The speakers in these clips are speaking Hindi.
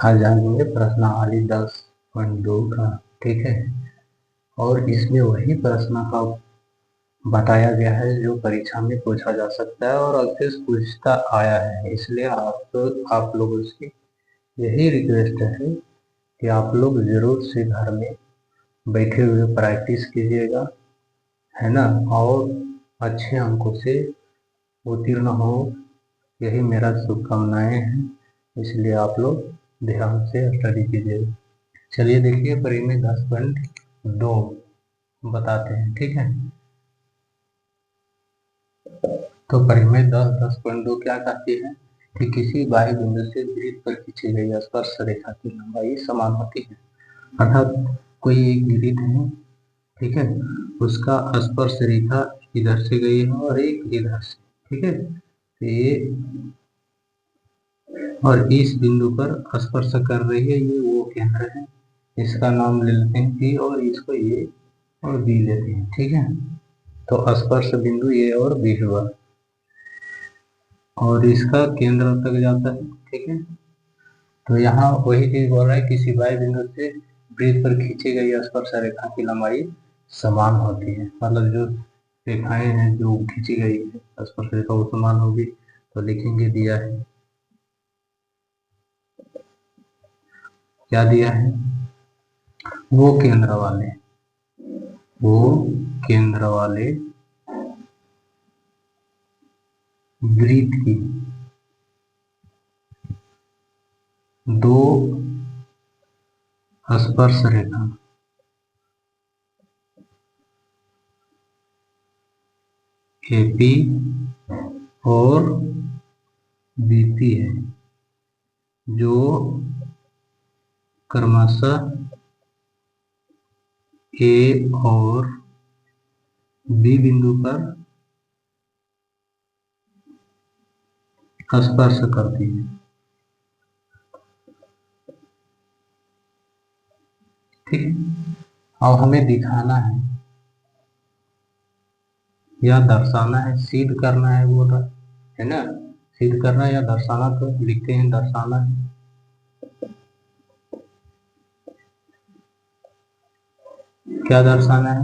आज जानेंगे प्रश्नावली 10.2 का। ठीक है, और इसमें वही प्रश्न का बताया गया है जो परीक्षा में पूछा जा सकता है और अक्सर पूछता आया है। इसलिए आप लोगों से यही रिक्वेस्ट है कि आप लोग जरूर से घर में बैठे हुए प्रैक्टिस कीजिएगा, है ना, और अच्छे अंकों से उत्तीर्ण हो, यही मेरा शुभकामनाएं हैं। इसलिए आप लोग ध्यान से स्टडी कीजिएगा। चलिए देखिए परिमेय 10.2 बताते हैं। ठीक है, तो परिमेय 10.2 क्या कहती है कि किसी बाह्य बिंदु से वृत्त पर खींची गई स्पर्श रेखा की लंबाई समान होती है। अर्थात कोई एक वृत्त है, ठीक है, उसका स्पर्श रेखा इधर से गई है और एक इधर से, ठीक है, तो ये और इस बिंदु पर स्पर्श कर रही है, ये वो केंद्र है, इसका नाम ले लेते हैं पी और इसको ए और बी लेते हैं। ठीक है, तो स्पर्श बिंदु ए और बी हुआ और इसका केंद्र तक जाता है। ठीक है, तो यहाँ वही चीज बोल रहा है, किसी बाह्य बिंदु से वृत्त पर खींची गई स्पर्श रेखा की लंबाई समान होती है। मतलब जो रेखाएं हैं जो खींची गई है स्पर्श रेखा वो समान होगी, तो लिखेंगे दिया है, क्या दिया है, वो केंद्र वाले, वो केंद्र वाले वृत्त की दो स्पर्श रेखा एपी और बीपी है, जो क्रमशः ए और बी बिंदु पर स्पर्श करती है। ठीक है, अब हमें दिखाना है या दर्शाना है, सिद्ध करना है, बोल रहा है ना, सिद्ध करना या दर्शाना, तो लिखते हैं दर्शाना है। क्या दर्शाना है,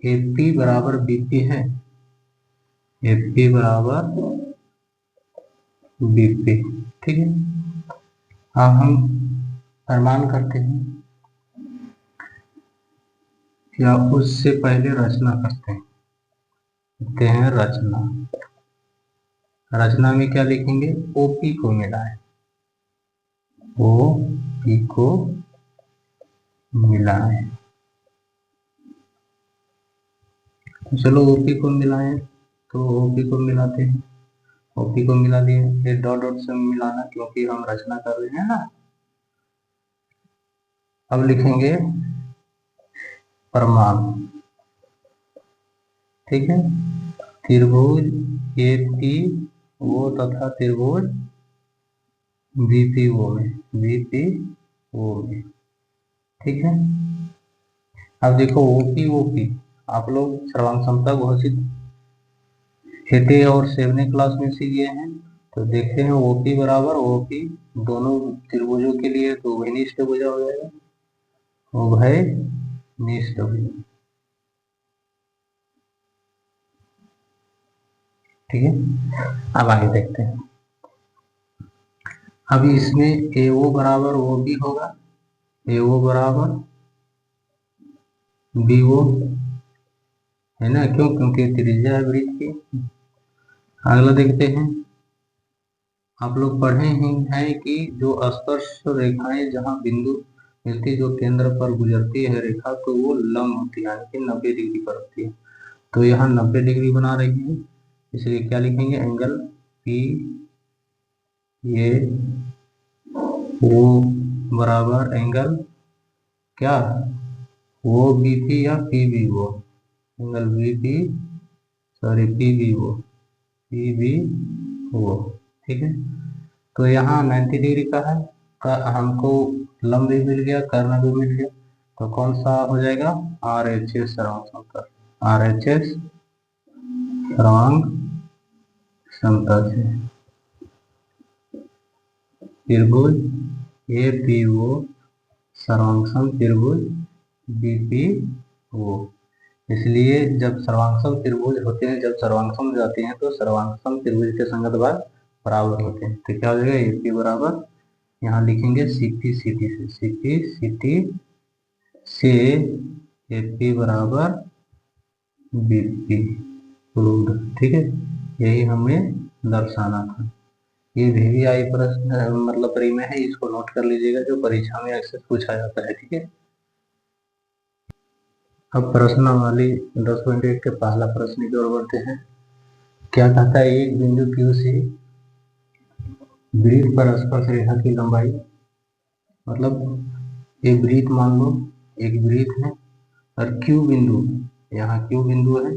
एपी बराबर बीपी है, एपी बराबर बीपी। ठीक है, अब हम प्रमाण करते हैं या उससे पहले रचना करते हैं, कहते हैं रचना। रचना में क्या लिखेंगे, ओपी को मिलाएं, ओपी को मिलाएं। तो चलो ओपी को मिलाएं, तो ओपी को मिलाते हैं, ओपी को मिला दिए, फिर डॉट डॉट से मिलाना क्योंकि हम रचना कर रहे हैं ना। अब लिखेंगे प्रमाण। ठीक है, त्रिभुज एपी ओ तथा त्रिभुज बीपीओ में, बीपीओ में। ठीक है, अब देखो ओपी ओपी आप लोग सर्वांग क्षमता घोषित हेते और सेवने क्लास में सीखे हैं, तो देखते हैं ओपी बराबर ओपी दोनों त्रिभुजों के लिए तो उभयनिष्ठ भुजा हो जाएगा, उभयनिष्ठ भुजा। ठीक है, अब आगे देखते हैं। अभी इसमें ए ओ बराबर ओ बी होगा, ए ओ बराबर बी ओ, है ना, क्यों, क्योंकि त्रिज्या है वृत्त की। अगला देखते हैं, आप लोग पढ़े ही हैं कि जो स्पर्श रेखाएं जहां बिंदु मिलती जो केंद्र पर गुजरती है रेखा, तो वो लंब होती है, यानी कि 90 डिग्री पर होती है। तो यहाँ 90 डिग्री बना रही है, इसलिए क्या लिखेंगे, एंगल पी ये वो बराबर एंगल क्या, वो बी पी या P B O, angle B P, sorry P B O, P B O. ठीक है, तो यहाँ 90 डिग्री का है, का हमको लंब भी मिल गया, कर्ण भी मिल गया, तो कौन सा हो जाएगा, आर एच एस सर्वांग समतल, आर एच एस सर्वांग समतल से त्रिभुज ए पी ओ सर्वांगसम त्रिभुज बी पी ओ। इसलिए जब सर्वांगसम त्रिभुज होते हैं, जब सर्वांगसम जाते हैं तो सर्वांगसम त्रिभुज के संगत भाग बराबर होते हैं। तो क्या हो जाएगा, ए पी बराबर, यहाँ लिखेंगे सी पी सी टी से, सी पी सी टी से ए पी बराबर बी पी प्रूव्ड। ठीक है, यही हमें दर्शाना था। ये VVI प्रश्न मतलब प्री में है, इसको नोट कर लीजिएगा, जो परीक्षा में अक्सर पूछा जाता है। ठीक है, अब प्रश्नावली 10.1 के पहला प्रश्न की ओर बढ़ते हैं। क्या कहता है, एक बिंदु Q से वृत्त पर स्पर्श रेखा की लंबाई, मतलब एक वृत्त मान लो, एक वृत्त है और Q बिंदु, यहाँ Q बिंदु है,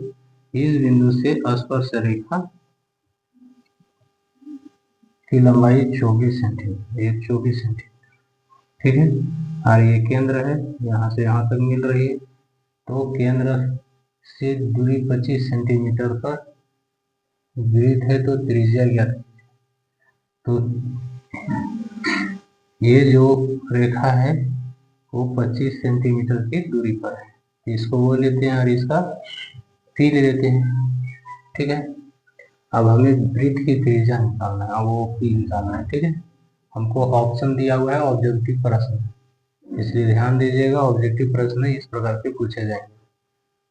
इस बिंदु से स्पर्श रेखा की लंबाई 24 सेंटीमीटर, ये 24 सेंटीमीटर। ठीक है, और ये केंद्र है, यहाँ से यहाँ तक मिल रही है, तो केंद्र से दूरी 25 सेंटीमीटर पर वृत्त है, तो त्रिज्या ज्ञात। तो ये जो रेखा है वो 25 सेंटीमीटर की दूरी पर है, इसको वो लेते हैं और इसका पी ले लेते हैं। ठीक है, अब हमें वृत्त की त्रिज्या निकालना है, अब वो पी निकालना है। ठीक है, हमको ऑप्शन दिया हुआ है ऑब्जेक्टिव प्रश्न, इसलिए ध्यान दीजिएगा, ऑब्जेक्टिव प्रश्न इस प्रकार के पूछे जाएंगे।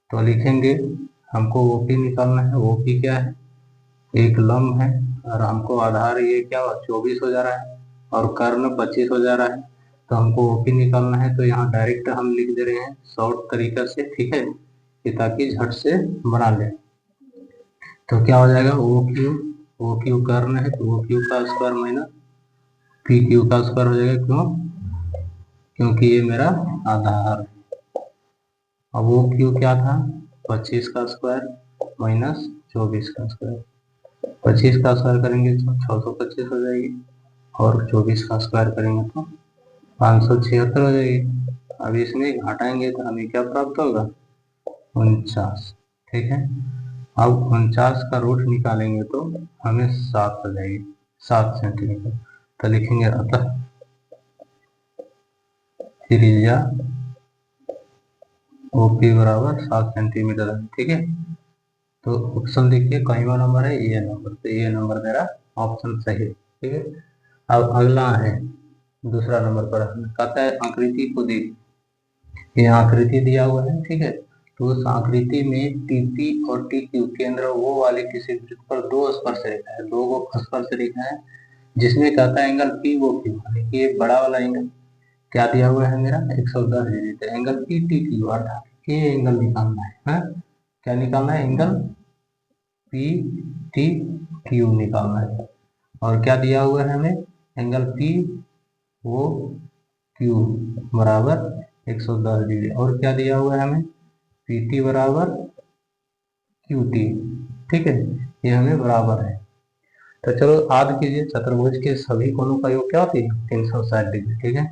तो लिखेंगे, हमको ओपी निकालना है। ओपी क्या है, एक लंब है और हमको आधार ये क्या 24 हो जा रहा है और कर्ण 25 हो जा रहा है, तो हमको ओपी निकालना है। तो यहाँ डायरेक्ट हम लिख दे रहे हैं शॉर्ट तरीका से। ठीक है, कि ताकि झट से बना ले। तो क्या हो जाएगा, ओ क्यू कर्ण है, तो ओ क्यू का स्क्वायर माइनस पी क्यू का स्क्वायर हो जाएगा। क्यों, क्योंकि ये मेरा आधार है। अब वो क्यू क्या था, 25 का स्क्वायर माइनस 24 का स्क्वायर, 25 का स्क्वायर करेंगे तो 625 हो जाएगी और 24 का स्क्वायर करेंगे तो 576 हो जाएगी। अब इसमें घटाएंगे तो हमें क्या प्राप्त होगा, 49। ठीक है, अब 49 का रूट निकालेंगे तो हमें 7 हो जाएगी, 7 सेंटीमीटर। तो लिखेंगे अतः त्रिज्या ओपी बराबर 7 सेंटीमीटर है। ठीक है, तो ऑप्शन देखिए कईवा नंबर है, ये नंबर, तो ये नंबर मेरा ऑप्शन सही है। ठीक है, अब अगला है दूसरा नंबर पर, कहता है आकृति को देख, ये आकृति दिया हुआ है। ठीक है, तो उस आकृति में टीपी और टी क्यू केंद्र वो वाले किसी वृत्त पर दो स्पर्श रेखा है, दो स्पर्श रेखा है, जिसमें कहता है एंगल पी वो क्यू, देखिए बड़ा वाला एंगल क्या दिया हुआ है मेरा 110 डिग्री, तो एंगल पी टी क्यू अर्थात ये एंगल निकालना है। क्या निकालना है, एंगल पी टी क्यू निकालना है। और क्या दिया हुआ है हमें, एंगल पी वो क्यू बराबर 110 डिग्री, और क्या दिया हुआ है हमें, पी टी बराबर क्यू टी। ठीक है, ये हमें बराबर है। तो चलो याद कीजिए, चतुर्भुज के सभी कोणों का योग क्या होती है, 360 डिग्री। ठीक है,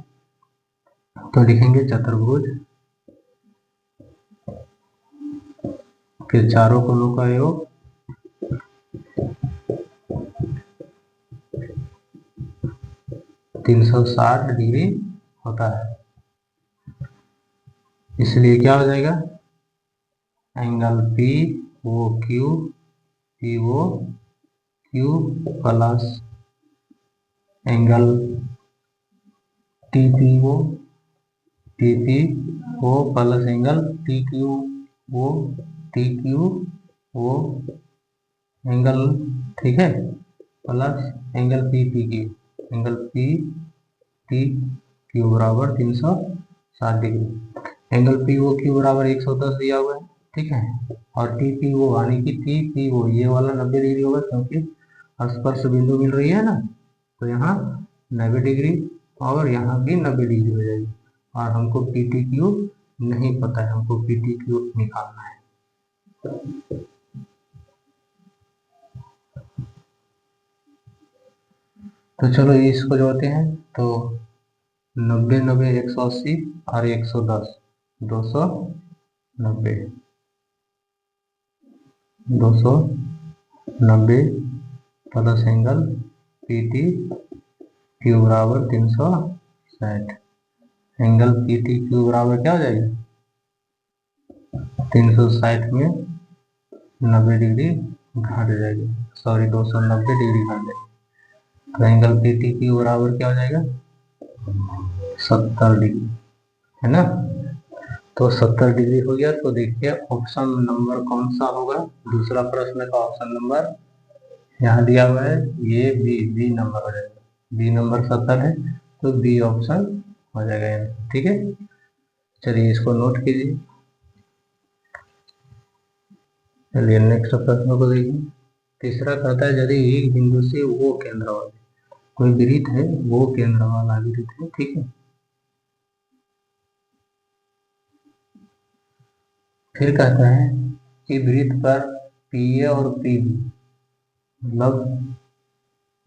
तो लिखेंगे चतुर्भुज के चारों कोणों का योग 360 डिग्री होता है। इसलिए क्या हो जाएगा, angle P O Q P O Q plus angle T P O T P O plus angle T Q O T Q O angle, ठीक है, plus angle P P Q, angle P T Q बराबर 360 degree. Angle P O Q बराबर 110 दिया हुआ है। ठीक है, और टी पी ओ यानी कि टी पी ओ ये वाला 90 डिग्री होगा, क्योंकि स्पर्श बिंदु मिल रही है ना, तो यहाँ 90 डिग्री और यहाँ भी 90 डिग्री हो जाएगी। और हमको पी टी क्यू नहीं पता है, हमको पी टी क्यू निकालना है। तो चलो इसको जोड़ते हैं, तो 90 90 180 और 110 290 290 plus angle P T Q बराबर 360 360, एंगल पी टी क्यू बराबर क्या हो जाएगा, 360 में 90 डिग्री घट जाएगी, सॉरी 290 डिग्री घट जाएगी। तो एंगल पी टी क्यू बराबर क्या हो जाएगा, 70 डिग्री, है ना। तो 70 डिग्री हो गया। तो देखिए ऑप्शन नंबर कौन सा होगा, दूसरा प्रश्न का ऑप्शन नंबर यहाँ दिया हुआ है, ये बी नंबर हो जाएगा, बी नंबर 70 है तो बी ऑप्शन हो जाएगा, ठीक है। चलिए इसको नोट कीजिए। चलिए नेक्स्ट प्रश्न को देखिए। तीसरा कहता है यदि एक बिंदु से वो केंद्र वाले, कोई वृत्त है वो केंद्र वाला वृत्त है, ठीक है। फिर कहता है कि वृत्त पर पी ए और पी बी मतलब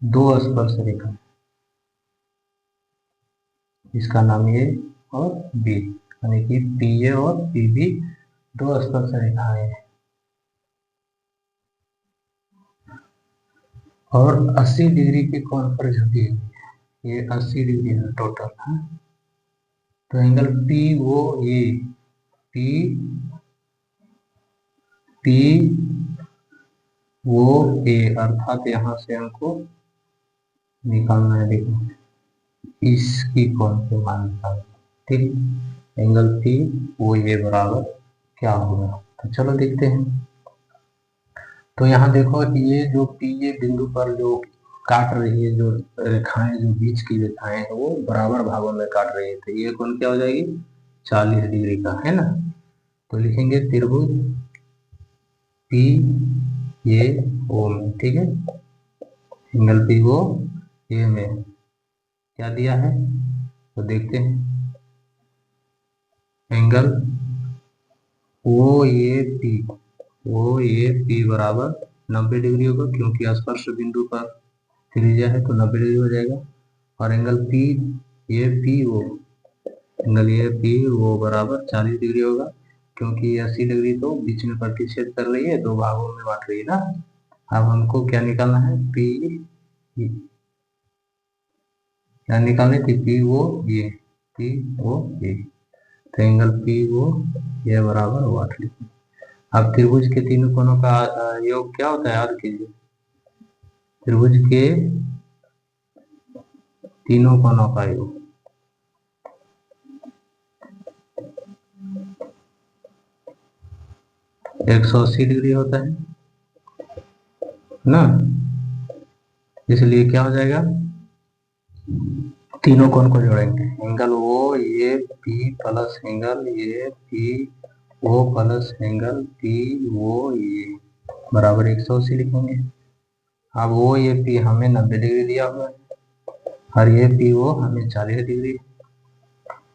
दो स्पर्श रेखा, इसका नाम ए और बी, यानी कि पी ए और पी बी दो स्पर्श रेखाएं हैं और 80 डिग्री के कोण पर झुकी हुई है, ये 80 डिग्री है टोटल, है। तो एंगल पी वो ए, पी पी वो ए, अर्थात यहाँ से हमको निकालना है, देखो इसकी कोण के मान निकालना, ठीक। एंगल पी वो ए बराबर क्या होगा, तो चलो देखते हैं। तो यहाँ देखो ये जो पी ए बिंदु पर जो काट रही है, जो रेखाएं, जो बीच की रेखाएं हैं वो बराबर भागों में काट रही है, तो ये कोण क्या हो जाएगी, 40 डिग्री का, है ना। तो लिखेंगे त्रिभुज पी ए ओ में, ठीक है। एंगल पी ओ ए में क्या दिया है, तो देखते हैं। Angle O A P, O A P बराबर 90 डिग्री होगा, क्योंकि स्पर्श बिंदु का त्रिज्या है तो 90 डिग्री हो जाएगा। और angle P A P O, angle A P O बराबर 40 डिग्री होगा, क्योंकि 80 डिग्री तो बीच में प्रतिच्छेद कर रही है, दो भागों में बांट रही है ना। अब हमको क्या निकालना है, पी क्या निकालनी थी, P O A, P O ए, तो एंगल पी ओ ए बराबर 8 लिखें। अब त्रिभुज के तीनों कोणों का योग क्या होता है, याद कीजिए। त्रिभुज के तीनों कोणों का योग 180 डिग्री होता है ना, इसलिए क्या हो जाएगा, तीनों कोण को जोड़ेंगे, angle O A P plus angle A P O plus angle P O A बराबर 180 लिखेंगे। अब ओ ए पी हमें 90 डिग्री दिया हुआ है और ये पी ओ हमें 40 डिग्री,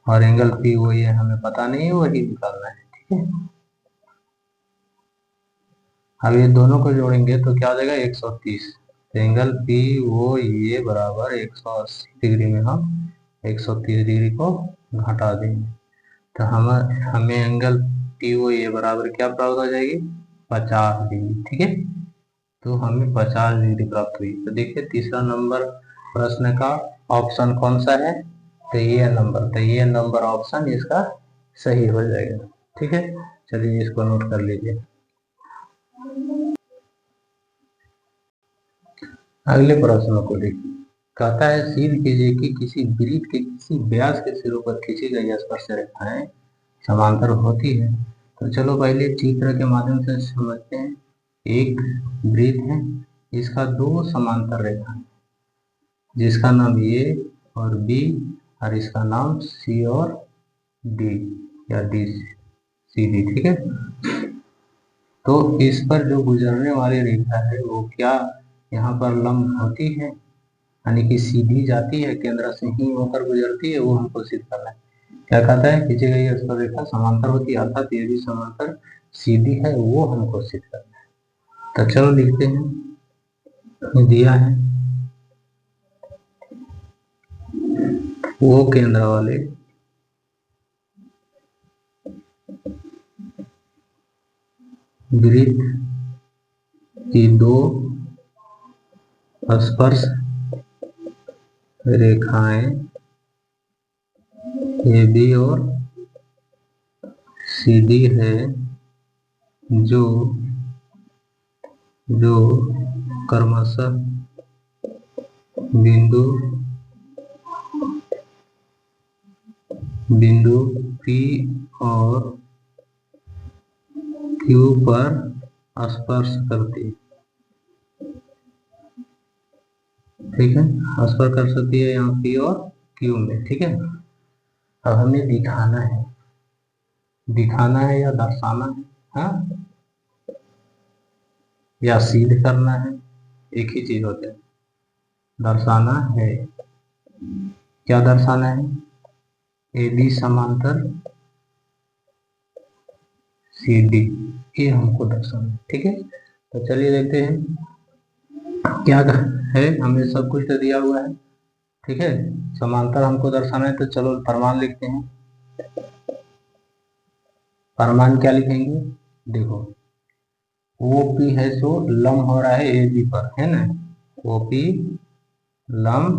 और एंगल पी ओ ए हमें पता नहीं है, वही निकालना है, ठीक है। अब ये दोनों को जोड़ेंगे तो क्या हो जाएगा, 130। एंगल पी ओ ए बराबर 180 डिग्री में हम 130 डिग्री को घटा देंगे, तो हमें एंगल पी ओ ए बराबर क्या प्राप्त हो जाएगी, 50 डिग्री, ठीक है। तो हमें 50 डिग्री प्राप्त हुई। तो देखिए तीसरा नंबर प्रश्न का ऑप्शन कौन सा है, तो ये नंबर ऑप्शन इसका सही हो जाएगा, ठीक है। चलिए इसको नोट कर लीजिए। अगले प्रश्न को देखिए। कहता है सिद्ध कीजिए कि किसी वृत्त के किसी व्यास के सिरों पर खींची गई स्पर्श रेखाएं समांतर होती है। तो चलो पहले चित्र के माध्यम से समझते हैं। एक वृत्त है, इसका दो समांतर रेखा है, जिसका नाम ए और बी, और इसका नाम सी और डी या डी सी डी, ठीक है। तो इस पर जो गुजरने वाली रेखा है वो क्या यहाँ पर लंब होती है, यानी कि सीधी जाती है, केंद्र से ही होकर गुजरती है, वो हमको सिद्ध करना है। क्या कहता है, खींची गई स्पर्शरेखा समांतर होती है, अर्थात ये भी समांतर सीधी है, वो हमको सिद्ध करना है। तो चलो लिखते हैं। दिया है वो केंद्र वाले वृत्त की दो स्पर्श रेखाएं ए बी और सी डी है जो जो क्रमशः बिंदु P और Q पर स्पर्श करती है। ठीक है, स्पर्श कर सकती है यहाँ P और Q में। ठीक है, अब हमें दिखाना है या दर्शाना है, हाँ, या सिद्ध करना है, एक ही चीज होता है। दर्शाना है, क्या दर्शाना है? ए बी समांतर सी डी, ये हमको दर्शाना है। ठीक है, तो चलिए देखते हैं क्या है। हमें सब कुछ तो दिया हुआ है। ठीक है, समांतर हमको दर्शाना है, तो चलो प्रमाण लिखते हैं। प्रमाण क्या लिखेंगे? देखो, OP है सो लंब हो रहा है AB पर, है ना। OP लंब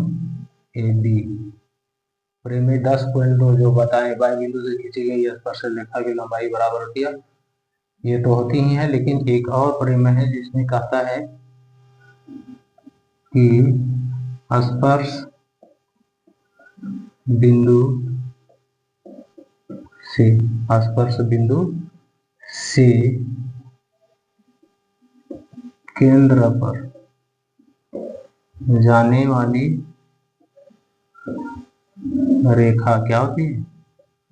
AB में 10.2 जो बताए y बिंदु से खींची गई स्पर्श रेखा की लंबाई बराबर होती है। ये तो होती ही है, लेकिन एक और परिमेय है जिसमें कहता है कि स्पर्श बिंदु से केंद्र पर जाने वाली रेखा क्या होती है?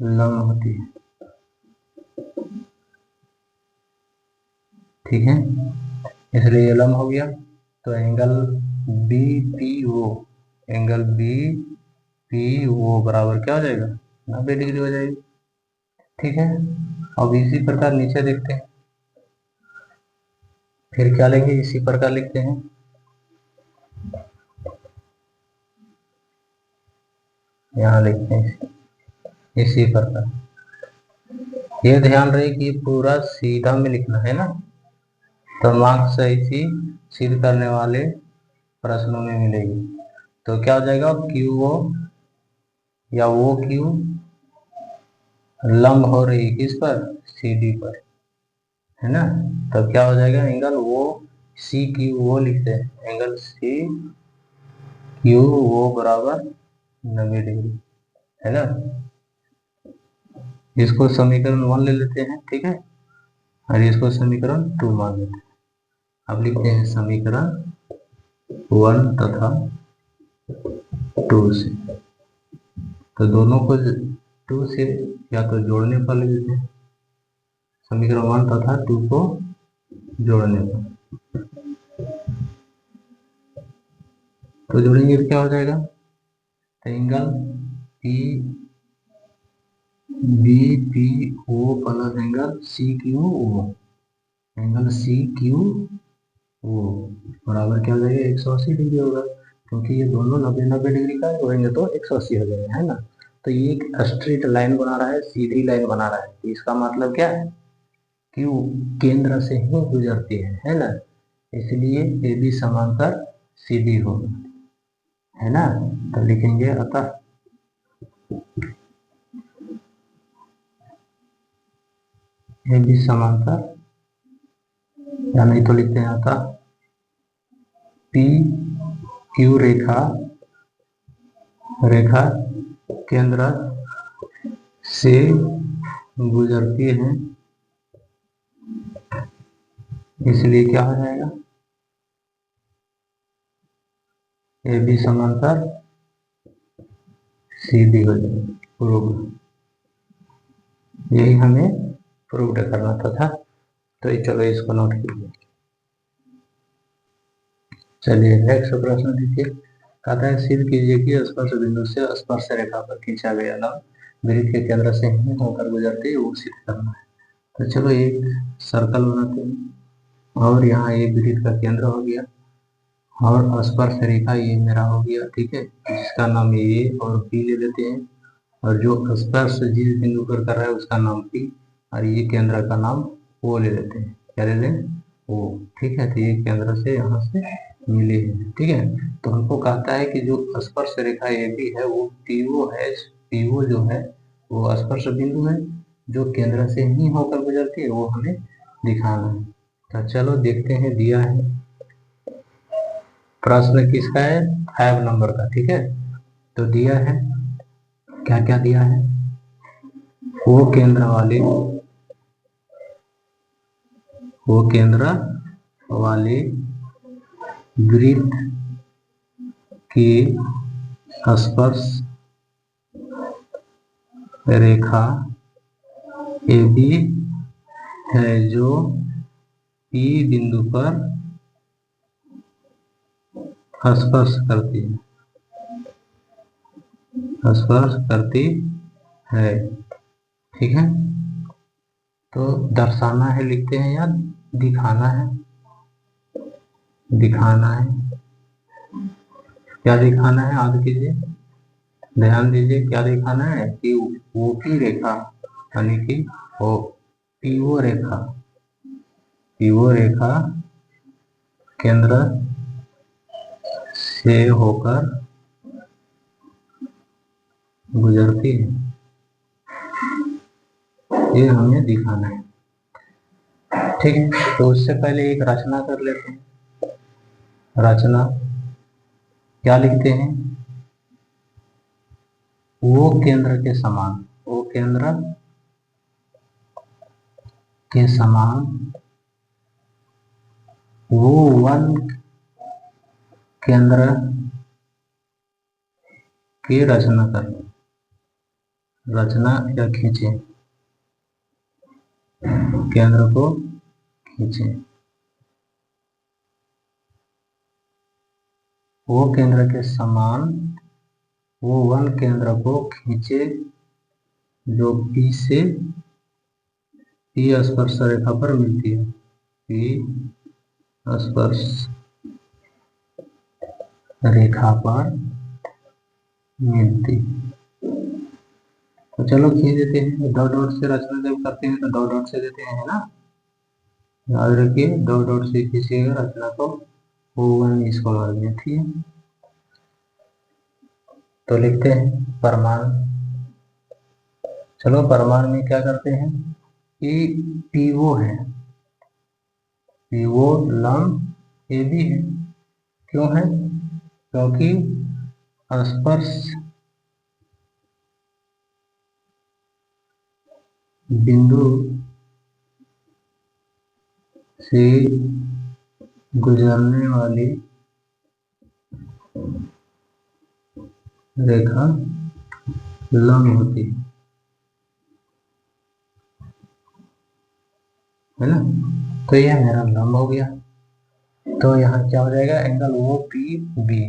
लंब होती है। ठीक है, इसलिए ये लंब हो गया। तो एंगल BPO बराबर क्या हो जाएगा? 90 डिग्री हो जाएगी। ठीक है, अब इसी प्रकार नीचे देखते हैं, फिर क्या लेंगे? इसी प्रकार लिखते हैं, यहाँ लिखते हैं इसी प्रकार। ये ध्यान रहे कि पूरा सीधा में लिखना है ना, तो मार्क्स ऐसी सिद्ध करने वाले प्रश्नों में मिलेगी। तो क्या हो जाएगा? QO या OQ लंब हो रही है किस पर? CD पर, है ना। तो क्या हो जाएगा? एंगल CQO लिखते हैं, एंगल CQO बराबर 90 डिग्री, है ना। इसको समीकरण 1 ले लेते हैं। ठीक है, और इसको समीकरण 2 मान लेते हैं। अब लिखते हैं समीकरण 1 तथा 2 से। तो दोनों को 2 से या तो जोड़ने पर ले लेते हैं, समीकरण 1 तथा 2 को जोड़ने पर। तो जोड़ेंगे तो क्या हो जाएगा? Angle BPO plus angle CQO बराबर क्या हो जाएगा? 180 डिग्री होगा, क्योंकि ये दोनों 90 डिग्री का जोड़ेंगे तो 180 हो जाएगा, है ना। तो ये एक स्ट्रेट लाइन बना रहा है, सीधी लाइन बना रहा है। तो इसका मतलब क्या है कि वो केंद्र से ही गुजरती है ना। इसलिए AB समांतर CD होगा, है ना। तो लिखेंगे अतः AB समांतर, या नहीं तो लिखते हैं अतः PQ रेखा केंद्र से गुजरती है, इसलिए क्या हो जाएगा? AB समांतर CD हो जाएगा। प्रूव, यही हमें प्रूव करना था। तो चलो इसको नोट कीजिए। चलिए नेक्स्ट प्रश्न देखिए, कहता है सिद्ध कीजिए कि स्पर्श बिंदु से स्पर्श रेखा पर खींचा गया लंब वृत्त के केंद्र से ही होकर गुजरती है, वो सिद्ध करना है। तो चलो एक सर्कल बनाते हैं, और यहाँ एक वृत्त का केंद्र हो गया, और स्पर्श रेखा ये मेरा हो गया। ठीक है, इसका नाम A और B ले लेते हैं, और जो स्पर्श जिस बिंदु पर कर रहा है उसका नाम P, और ये केंद्र का नाम O ले लेते हैं। क्या ले लें? O। ठीक है, तो ये केंद्र से यहाँ से मिले हैं। ठीक है, तो हमको कहता है कि जो स्पर्श रेखा AB है वो PO है, PO जो है वो स्पर्श बिंदु है जो केंद्र से ही होकर गुजरती है, वो हमें दिखाना है। तो चलो देखते हैं, दिया है प्रश्न किसका है, 5 नंबर का, ठीक है। तो दिया है, क्या क्या दिया है, वो केंद्र वाले वृत्त की स्पर्श रेखा AB है जो P बिंदु पर स्पर्श करती है, ठीक है। तो दर्शाना है लिखते हैं या दिखाना है, क्या दिखाना है, याद कीजिए, ध्यान दीजिए, क्या दिखाना है कि वो की रेखा, यानी कि वो पीओ रेखा केंद्र से होकर गुजरती है, ये हमें दिखाना है, ठीक है। तो उससे पहले एक रचना कर लेते हैं। रचना क्या लिखते हैं, वो केंद्र के समान वो वन केंद्र की रचना या खींचे, केंद्र को खींचे, वो केंद्र के समान वो वन केंद्र को खींचे जो P स्पर्श रेखा पर मिलती है, P स्पर्श रेखा पर मिलती। तो चलो खींच देते हैं, डॉट डॉट से रचना जब करते हैं तो डॉट डॉट से देते हैं, है ना, याद रखिए, डॉट डॉट से खींचिएगा रचना को, वो वन इसको मान लिया, ठीक है। तो लिखते हैं परमाणु, चलो परमाणु में क्या करते हैं कि पीओ है, पीओ लंब AB है, क्यों है, क्योंकि स्पर्श बिंदु से गुजरने वाली रेखा लंब होती है ना। तो यह मेरा लंब हो गया, तो यहाँ क्या हो जाएगा, एंगल ओ पी बी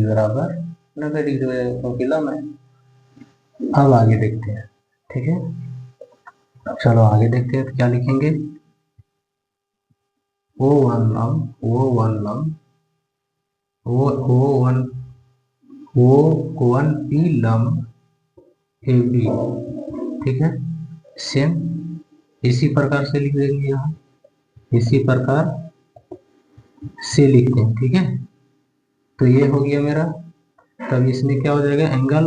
बराबर 90 डिग्री हो जाएगा, क्योंकि लंब है। अब आगे देखते हैं, ठीक है, चलो आगे देखते हैं, तो क्या लिखेंगे, ओ वन पी लंब AB, ठीक है। सेम इसी प्रकार से लिख देंगे, यहाँ इसी प्रकार से लिखते हैं, ठीक है। तो ये हो गया मेरा, तब इसमें क्या हो जाएगा, angle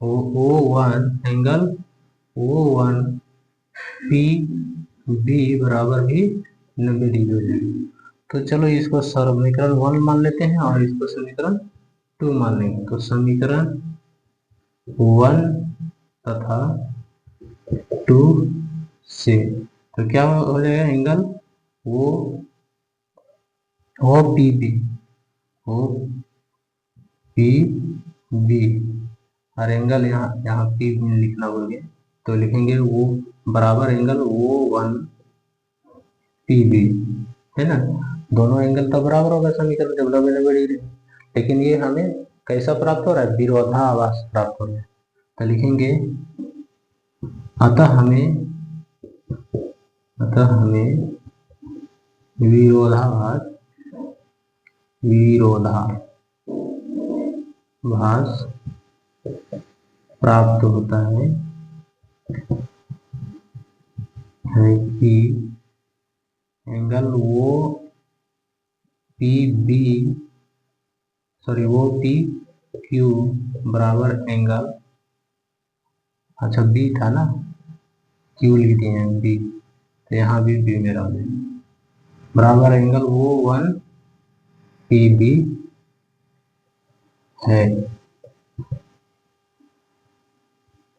O one P B बराबर भी 90 डिग्री हो जाएगी। तो चलो इसको समीकरण 1 मान लेते हैं और इसको समीकरण 2 मान लेंगे। तो समीकरण 1 तथा 2 से तो क्या हो जाएगा, एंगल ओ पी बी और एंगल यहाँ पी लिखना भूल गए, तो लिखेंगे वो बराबर angle O one P B, है ना। दोनों एंगल तो बराबर होगा समीकरण जब 90 डिग्री, लेकिन ये हमें कैसा प्राप्त हो रहा है, विरोधाभास प्राप्त हो रहा है। तो लिखेंगे अतः हमें विरोधाभास प्राप्त होता है कि एंगल वो पी क्यू बराबर एंगल, अच्छा बी था ना, क्यू लिख दिए हैं बी, तो यहाँ भी बी मेरा हो जाएगा, बराबर एंगल वो 1 पी बी है।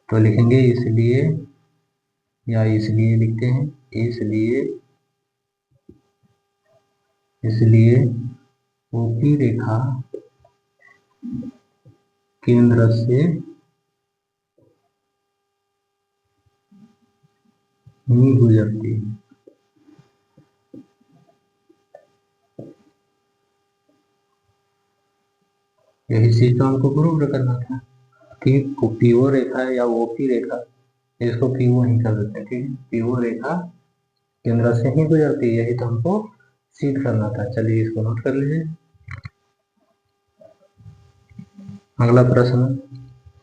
तो लिखेंगे इसलिए, या इसलिए लिखते हैं, इसलिए इसलिए ओपी रेखा केंद्र से ही गुजरती है। यही चीज तो हमको प्रूव करना था कि पीओ रेखा या ओपी रेखा, इसको पीओ ही कर देते हैं, ठीक है, पीओ रेखा केंद्र से ही गुजरती है, यही तो हमको सिद्ध करना था। चलिए इसको नोट कर लीजिए। अगला प्रश्न,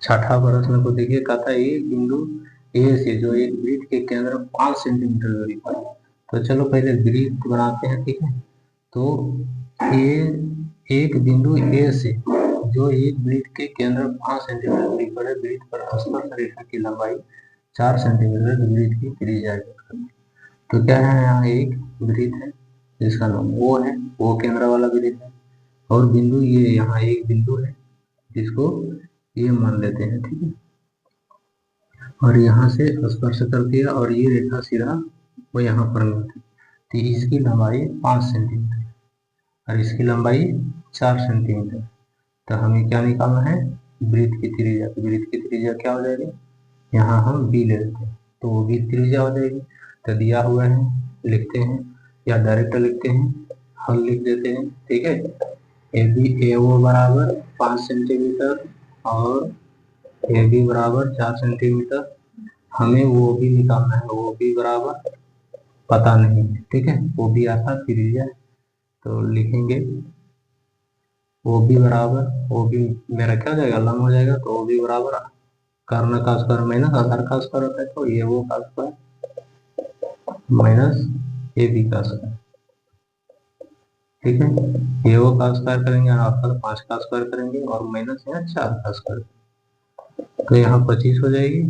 छठा प्रश्न को देखिए, कहता है एक बिंदु ए से जो एक वृत्त के केंद्र 5 सेंटीमीटर दूरी पर है। तो चलो पहले वृत्त बनाते हैं, ठीक है। तो ए, एक बिंदु ए से जो एक वृत्त के केंद्र 5 सेंटीमीटर दूरी पर है, वृत्त पर स्पर्श रेखा की लंबाई 4 सेंटीमीटर, वृत्त की त्रिज्या। तो क्या है, यहाँ एक वृत्त है जिसका नाम वो है, वो केंद्र वाला वृत्त है, और बिंदु ये यहाँ एक बिंदु है जिसको ये मान लेते हैं, ठीक है। और यहाँ से स्पर्श कर दिया और ये रेखा सीधा वो यहाँ पर मिलती है, तो इसकी लंबाई 5 सेंटीमीटर और इसकी लंबाई 4 सेंटीमीटर। तो हमें क्या निकालना है, वृत्त की त्रिज्या। तो वृत्त की त्रिज्या क्या हो जाएगी, यहाँ हम बी ले लेते हैं, तो वो भी त्रिज्या हो जाएगी। तो दिया हुआ है, लिखते हैं या डायरेक्ट लिखते हैं, हल लिख देते हैं, ठीक है। ए बी ए ओ बराबर 5 सेंटीमीटर और ए बी बराबर 4 सेंटीमीटर। हमें वो भी निकालना है, वो भी बराबर पता नहीं है, ठीक है, वो भी आता त्रिज्या। तो लिखेंगे वो भी बराबर, वो भी मेरा क्या हो जाएगा, लंब हो जाएगा, तो वो भी बराबर कर्ण का स्क्वायर माइनस आधार का स्क्वायर होता है, तो ये वो का स्क्वायर माइनस ए बी का स्क्वायर, ठीक है। ये वो का स्क्वायर करेंगे और 5 का स्क्वायर करेंगे और माइनस यहाँ 4 का स्क्वायर, तो यहाँ 25 हो जाएगी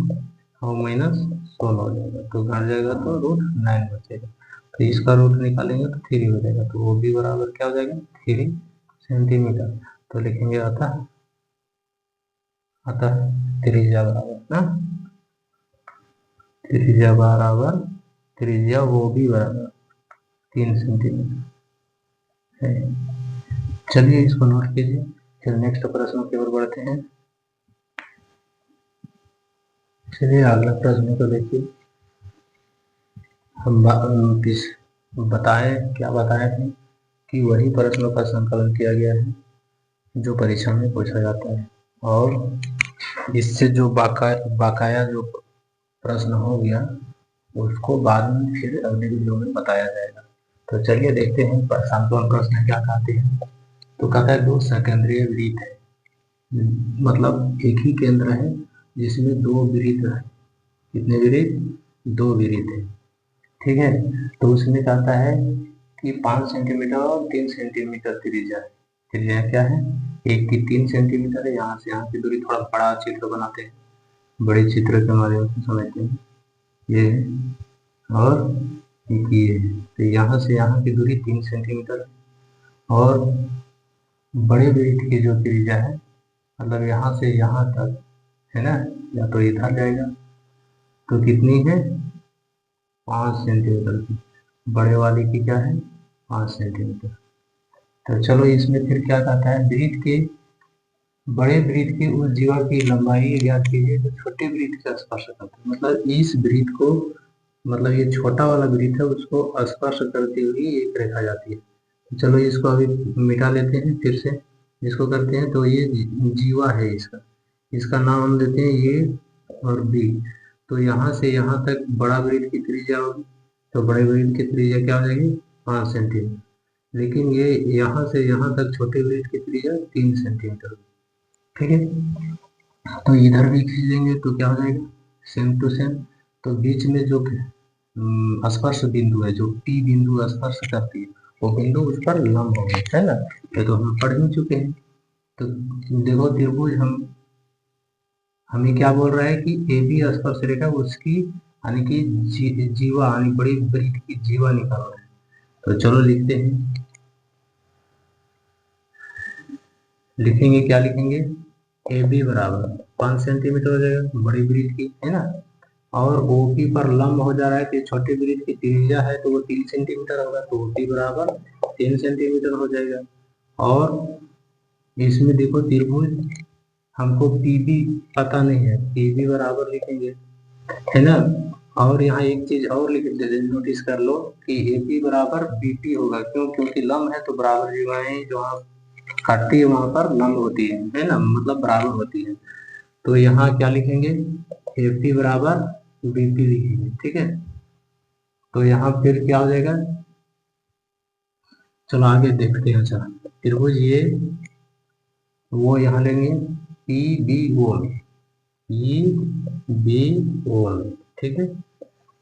और माइनस 16 हो जाएगा, तो घट जाएगा तो √9 बचेगा। तो इसका रूट निकालेंगे तो 3 हो जाएगा, तो वो भी बराबर क्या हो जाएगा, 3 सेंटीमीटर। तो लिखेंगे अतः अतः त्रिज्या बराबर ना, त्रिज्या बराबर, त्रिज्या वो भी बराबर 3 सेंटीमीटर है। चलिए इसको नोट कीजिए, फिर नेक्स्ट प्रश्न की ओर बढ़ते हैं। चलिए अगला प्रश्न को देखिए, हम बताए क्या बताए थे कि वही प्रश्नों का संकलन किया गया है जो परीक्षा में पूछा जाता है, और इससे जो बाकाया जो प्रश्न हो गया उसको बाद में फिर अगले वीडियो में बताया जाएगा। तो चलिए देखते हैं संकलन प्रश्न क्या कहते हैं। तो कहता है दो सकेंद्रीय वृत्त है, मतलब एक ही केंद्र है जिसमें दो वृत्त है। कितने वृत्त, दो वृत्त है, ठीक है। तो उसमें कहता है कि 5 सेंटीमीटर और 3 सेंटीमीटर त्रिज्या है। त्रिज्या क्या है, एक की 3 सेंटीमीटर है, यहाँ से यहाँ की दूरी, थोड़ा बड़ा चित्र बनाते हैं, बड़े चित्र के माध्यम से समझते हैं, ये और ये है। तो यहाँ से यहाँ की दूरी 3 सेंटीमीटर और बड़े वृत्त की जो त्रिज्या है, मतलब यहाँ से यहाँ तक है ना, या तो इधर जाएगा, तो कितनी है, 5 सेंटीमीटर की, बड़े वाले की क्या है, 5 सेंटीमीटर। तो चलो इसमें फिर क्या कहता है, वृत्त के, बड़े वृत्त की उस जीवा की लंबाई ज्ञात कीजिए जो छोटे वृत्त का स्पर्श करता है। मतलब इस वृत्त को, मतलब ये छोटा वाला वृत्त है उसको स्पर्श करती हुई एक रेखा जाती है। तो चलो इसको अभी मिटा लेते हैं, फिर से इसको करते हैं। तो ये जीवा है, इसका इसका नाम हम देते हैं ए और बी। तो यहाँ से यहाँ तक बड़ा वृत्त की त्रिज्या होगी, तो बड़े वृत्त की त्रिज्या क्या हो जाएगी, 5 सेंटीमीटर। लेकिन ये यहाँ से यहाँ तक छोटे वृत्त की त्रिज्या 3 सेंटीमीटर, ठीक है। तो इधर भी खींचेंगे तो क्या हो जाएगा, सेम टू सेम। तो बीच में जो स्पर्श बिंदु है, जो पी बिंदु स्पर्श करती है, वो बिंदु उस पर लंब होगा, है ना, ये तो हम पढ़ ही चुके हैं। तो देखो त्रिभुज हमें क्या बोल रहा है कि ए बी स्पर्श रेखा उसकी यानी कि जीवा यानी बड़ी वृत्त की जीवा निकालना है। तो चलो लिखते हैं, लिखेंगे क्या लिखेंगे, ए बी बराबर 5 सेंटीमीटर हो जाएगा, बड़ी वृत्त की है ना, और ओपी पर लंब हो जा रहा है, तो छोटी वृत्त की त्रिज्या है तो वो 3 सेंटीमीटर होगा, तो ओपी बराबर 3 सेंटीमीटर हो जाएगा। और इसमें देखो त्रिभुज हमको पीबी पता नहीं है, पीबी बराबर लिखेंगे है ना। और यहाँ एक चीज और लिख दे, नोटिस कर लो कि एपी बराबर बीपी होगा, क्यों, क्योंकि लंब है तो बराबर जगहें जहाँ काटती है वहां पर लंब होती है ना, मतलब बराबर होती है। तो यहाँ क्या लिखेंगे, एपी बराबर बीपी लिखेंगे, ठीक है। तो यहाँ फिर क्या हो जाएगा, चलो आगे देखते हैं। अच्छा त्रिभुज ये वो यहाँ लेंगे पी बी गोल, पी बी गोल, ठीक है।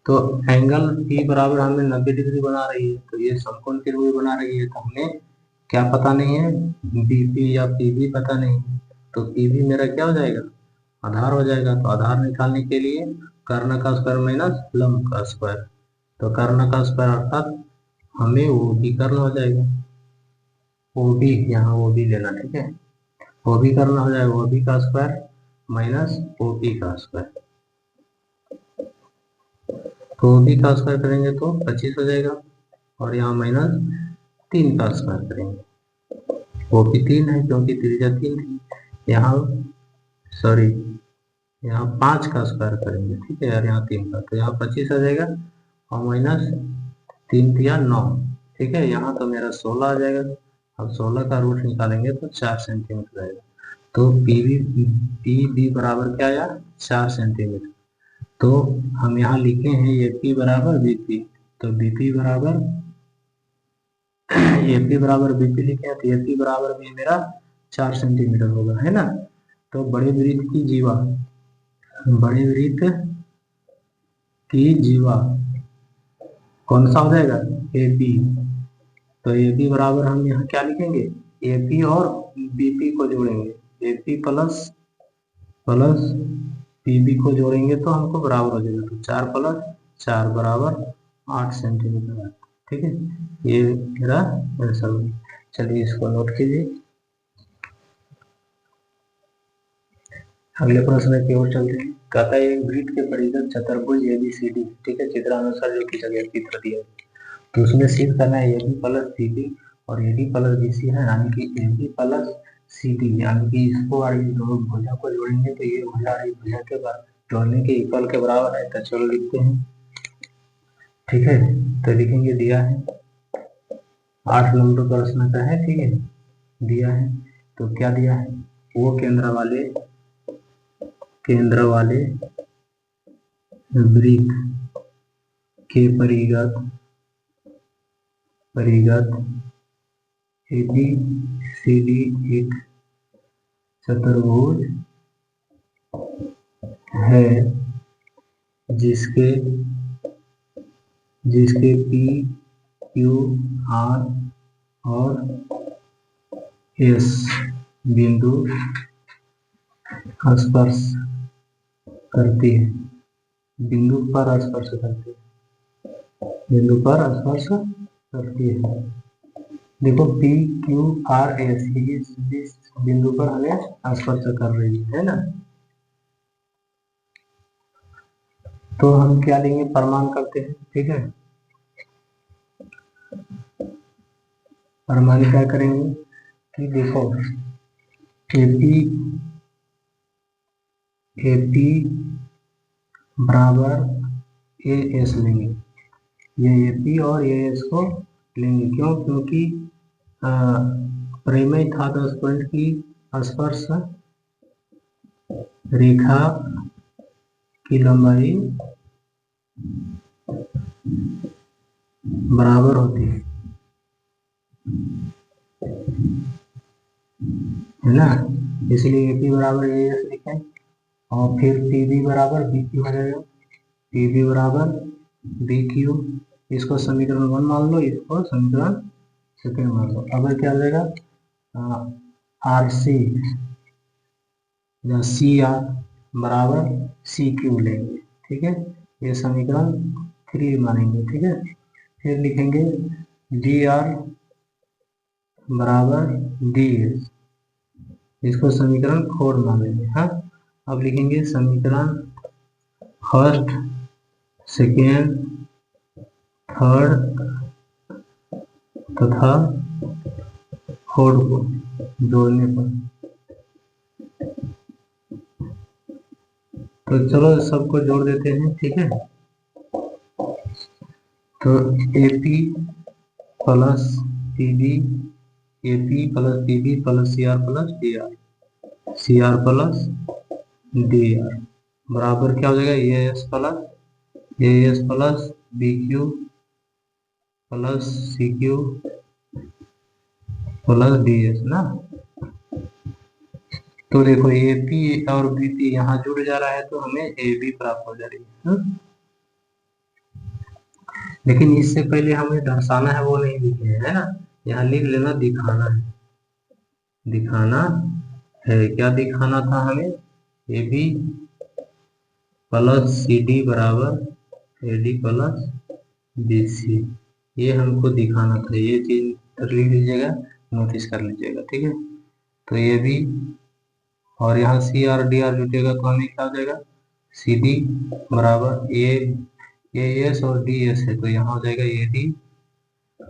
तो एंगल P बराबर हमें 90 डिग्री बना रही है, तो ये समकोण त्रिभुज बना रही है, तो हमें क्या पता नहीं है, BP या PB पता नहीं है। तो PB मेरा क्या हो जाएगा, आधार हो जाएगा। तो आधार निकालने के लिए कर्ण का स्क्वायर माइनस लंब का स्क्वायर, तो कर्ण का स्क्वायर अर्थात हमें वो भी कर्ण हो जाएगा, वो भी यहाँ वो भी लेना, ठीक है। वो भी करना हो जाएगा, वो भी का स्क्वायर माइनस ओ पी का स्क्वायर, तो ओ पी का स्क्वायर करेंगे तो 25 हो जाएगा, और यहाँ माइनस 3 का स्क्वायर करेंगे, वो भी 3 है क्योंकि त्रिज्या 3 थी। यहाँ सॉरी यहाँ 5 का स्क्वायर करेंगे, ठीक है, और यहाँ 3 का, तो यहाँ 25 आ जाएगा, और माइनस 3 या 9, ठीक है। यहाँ तो मेरा 16 आ जाएगा। अब 16 का रूट निकालेंगे तो 4 सेंटीमीटर आएगा। तो पी बी बराबर क्या आया, 4 सेंटीमीटर। तो हम यहाँ लिखे हैं ए पी बराबर बी पी, तो बी पी बराबर ए पी बराबर बी पी लिखे हैं, तो ए पी बराबर भी मेरा 4 सेंटीमीटर होगा, है ना। तो बड़े वृत्त की जीवा, बड़े वृत्त की जीवा कौन सा हो जाएगा, ए पी। तो ए पी बराबर हम यहाँ क्या लिखेंगे, ए पी और बी पी को जोड़ेंगे, ए पी प्लस पीबी को जोड़ेंगे तो हमको बराबर हो जाएगा, तो 4 प्लस 4 बराबर 8 सेंटीमीटर, ठीक है। ये मेरा आंसर। चलिए इसको नोट कीजिए, अगले प्रश्न की ओर चलते हैं। कहता है एक वृत्त के परिधि चतुर्भुज ABCD, ठीक है, चित्रानुसार जो खींचा गया चित्र दिया, तो उसमें सिद्ध करना है AB प्लस BB और AD प्लस BC है, यानी कि AB प्लस CD, यानी कि इसको और ये दोनों भुजा को जोड़ेंगे तो ये भुजा और ये भुजा के जोड़ने के इक्वल के बराबर है। तो चलो लिखते हैं, ठीक है। तो लिखेंगे, दिया है 8 नंबर प्रश्न का है, ठीक है, दिया है। तो क्या दिया है, वो केंद्र वाले वृत्त के परिगत ABCD एक चतुर्भुज है जिसके P, Q, R और S बिंदु स्पर्श करती है, बिंदु पर स्पर्श करती है, बिंदु पर स्पर्श करती है। देखो P, Q, R, S इस बिंदु पर हमें स्पर्श कर रही है ना। तो हम क्या लेंगे, प्रमाण करते हैं, ठीक है। प्रमाण क्या करेंगे कि देखो AP बराबर AS लेंगे, ये AP और AS को लेंगे, क्यों, क्योंकि परिमेय था 10 पॉइंट की स्पर्श रेखा की लंबाई बराबर होती है ना, इसलिए AP बराबर AS लिखें, और फिर PB बराबर BQ हो जाएगा, PB बराबर BQ, इसको समीकरण 1 मान लो, इसको समीकरण 2 मान लो। अब क्या हो जाएगा, आर सी या सी आर बराबर सी क्यू लेंगे। ठीक है, ये समीकरण 3 मानेंगे। ठीक है, फिर लिखेंगे डी आर बराबर डी एस, इसको समीकरण 4 मानेंगे। हाँ, अब लिखेंगे समीकरण फर्स्ट, सेकेंड, थर्ड तथा फोर्थ को जोड़ने पर। तो चलो सबको जोड़ देते हैं। ठीक है, तो AP plus PB, AP plus PB plus CR plus DR, CR plus DR बराबर क्या हो जाएगा, AS plus BQ plus CQ plus DS ना। तो देखो AP और BP यहाँ जुड़ जा रहा है तो हमें AB प्राप्त हो जा रही है। लेकिन इससे पहले हमें दर्शाना है वो नहीं लिखे है ना, यहाँ लिख लेना दिखाना है। दिखाना है, क्या दिखाना था हमें, AB प्लस CD बराबर AD प्लस BC, ये हमको दिखाना था। ये चीज लिख लीजिएगा, नोटिस कर लीजिएगा। ठीक है, तो ये भी और यहाँ CR DR जुटेगा तो हमें क्या हो जाएगा, CD बराबर AS और DS है तो यहाँ हो जाएगा AD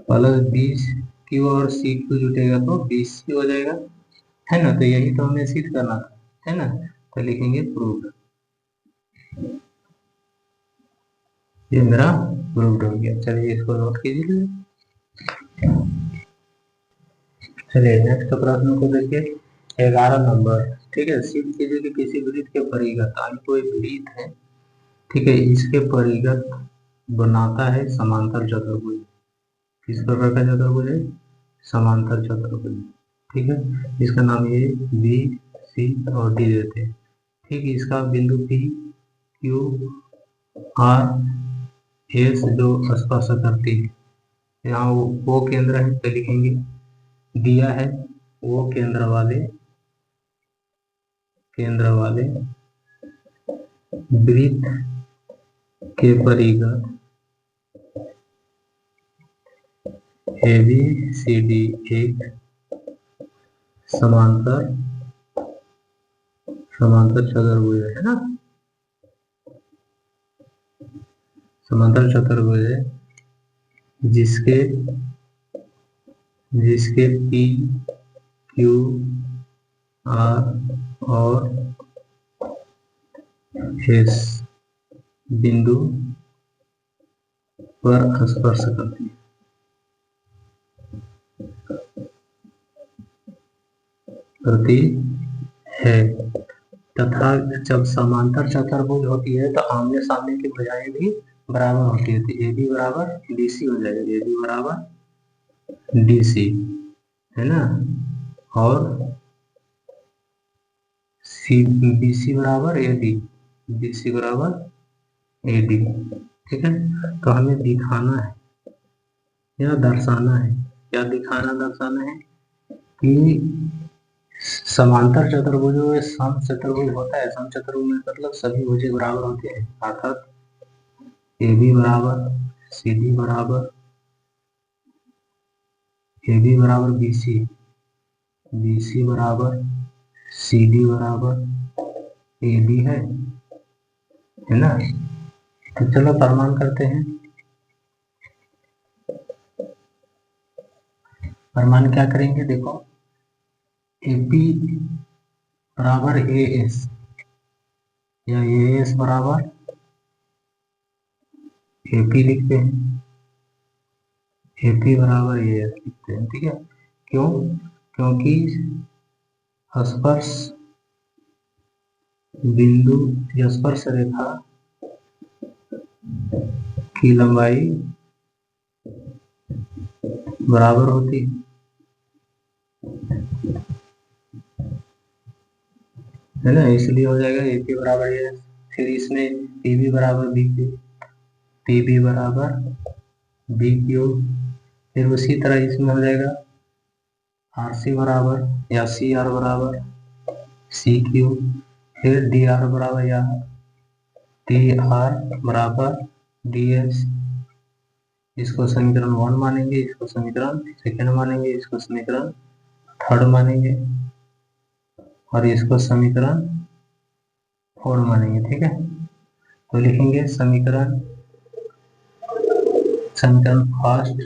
प्लस BQ और CQ जुटेगा तो BC हो जाएगा, है ना। तो यही तो हमें सिद्ध करना था, है ना। तो लिखेंगे प्रूव्ड, ये मेरा प्रूव्ड हो गया। चलिए इसको नोट कीजिए। चलिए नेक्स्ट प्रश्न को देखिए, 11 नंबर। ठीक है, सिद्ध कीजिए कि किसी वृत्त के परिघत, कोई वृत्त है, ठीक है, इसके परिघत बनाता है समांतर चतुर्भुज। किस प्रकार का चतुर्भुज है, समांतर चतुर्भुज। ठीक है, इसका नाम ये B C और D देते हैं। ठीक है, इसका बिंदु P Q R S जो स्पर्श करती है, यहाँ वो केंद्र है तो लिखेंगे, दिया है वो केंद्र वाले वृत्त के परिघत ABCD एक समांतर चतुर्भुज है ना, समांतर चतुर्भुज है जिसके P Q R और S बिंदु पर स्पर्श करती है तथा जब समांतर चतुर्भुज होती है तो आमने सामने की भुजाएं भी बराबर होती है। तो AB बराबर DC हो जाएगा, AB बराबर DC, है ना। और BC बराबर BC बराबर AD। ठीक है, तो हमें दिखाना है या दर्शाना है, क्या दिखाना दर्शाना है कि समांतर चतुर्भुज में सम चतुर्भुज होता है। सम चतुर्भुज में मतलब सभी भुजें बराबर होते हैं, अर्थात AB बराबर CD बराबर AB बराबर BC, BC बराबर CD बराबर AD है ना। तो चलो प्रमाण करते हैं। प्रमाण क्या करेंगे, देखो AP बराबर AS या AS बराबर AP लिखते हैं, AP बराबर AS लिखते हैं। ठीक है, क्यों, क्योंकि स्पर्श बिंदु या स्पर्श रेखा की लंबाई बराबर होती है ना, इसलिए हो जाएगा AP बराबर AS। फिर इसमें PB बराबर BQ, PB बराबर BQ, फिर उसी तरह इसमें हो जाएगा आर सी बराबर या सी आर बराबर सी क्यू, फिर डी आर बराबर या डी आर बराबर डी एस। इसको समीकरण 1 मानेंगे, इसको समीकरण सेकेंड मानेंगे, इसको समीकरण थर्ड मानेंगे और इसको समीकरण 4 मानेंगे। ठीक है, तो लिखेंगे समीकरण फर्स्ट,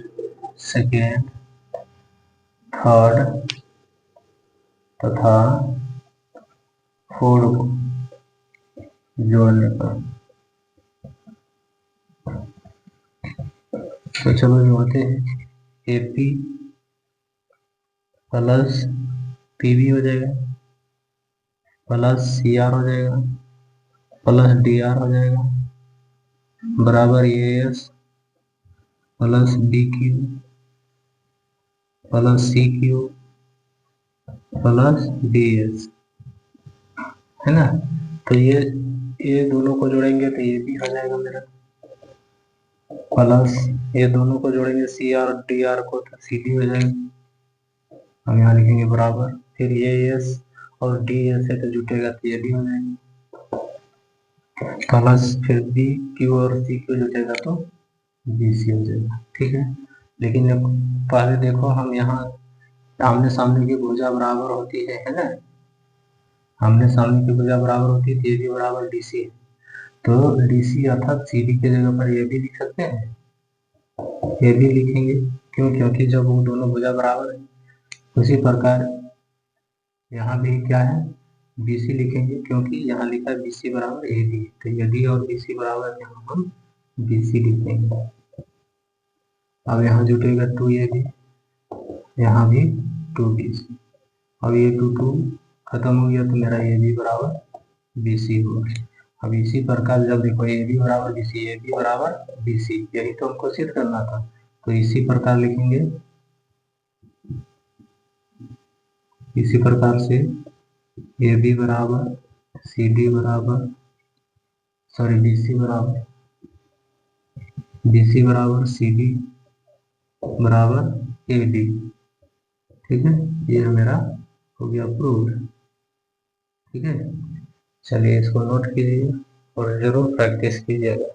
सेकेंड, थर्ड तथा फोर्थ को जोड़ने पर। तो चलो जोड़ते हैं। AP प्लस PB हो जाएगा, प्लस CR हो जाएगा, प्लस DR हो जाएगा, बराबर AS plus DQ plus CQ plus DS, है ना। तो ये दोनों को जोड़ेंगे तो ये भी हो जाएगा मेरा, प्लस ये दोनों को जोड़ेंगे CR और DR को तो CD हो जाएगा। हम यहाँ लिखेंगे बराबर, फिर ये S और DS है तो जुटेगा तो ये भी हो जाएगा, प्लस फिर BQ और CQ जुटेगा तो BC हो जाएगा। ठीक है, लेकिन पहले देखो हम यहाँ आमने सामने की भुजा बराबर होती है ना, आमने सामने की भुजा बराबर होती है तो ये भी बराबर DC है, तो DC अर्थात CD की जगह पर ये भी लिख सकते हैं, ये भी लिखेंगे। क्यों? क्योंकि जब वो दोनों भुजा बराबर है। उसी प्रकार यहाँ भी क्या है, BC लिखेंगे, क्योंकि यहाँ लिखा है BC बराबर AD, तो AD और BC बराबर है, यहाँ हम BC लिखेंगे। अब यहाँ जुटेगा 2AB, यहाँ भी 2BC। अब ये 2 खत्म हो गया तो मेरा AB बराबर BC होगा। अब इसी प्रकार जब देखो AB बराबर BC, AB बराबर BC, यही तो हमको सिद्ध करना था, तो इसी प्रकार लिखेंगे, इसी प्रकार से AB बराबर CD बराबर BC बराबर CD बराबर AD। ठीक है, ये मेरा हो गया प्रूव। ठीक है, चलिए इसको नोट कीजिए और जरूर प्रैक्टिस कीजिएगा।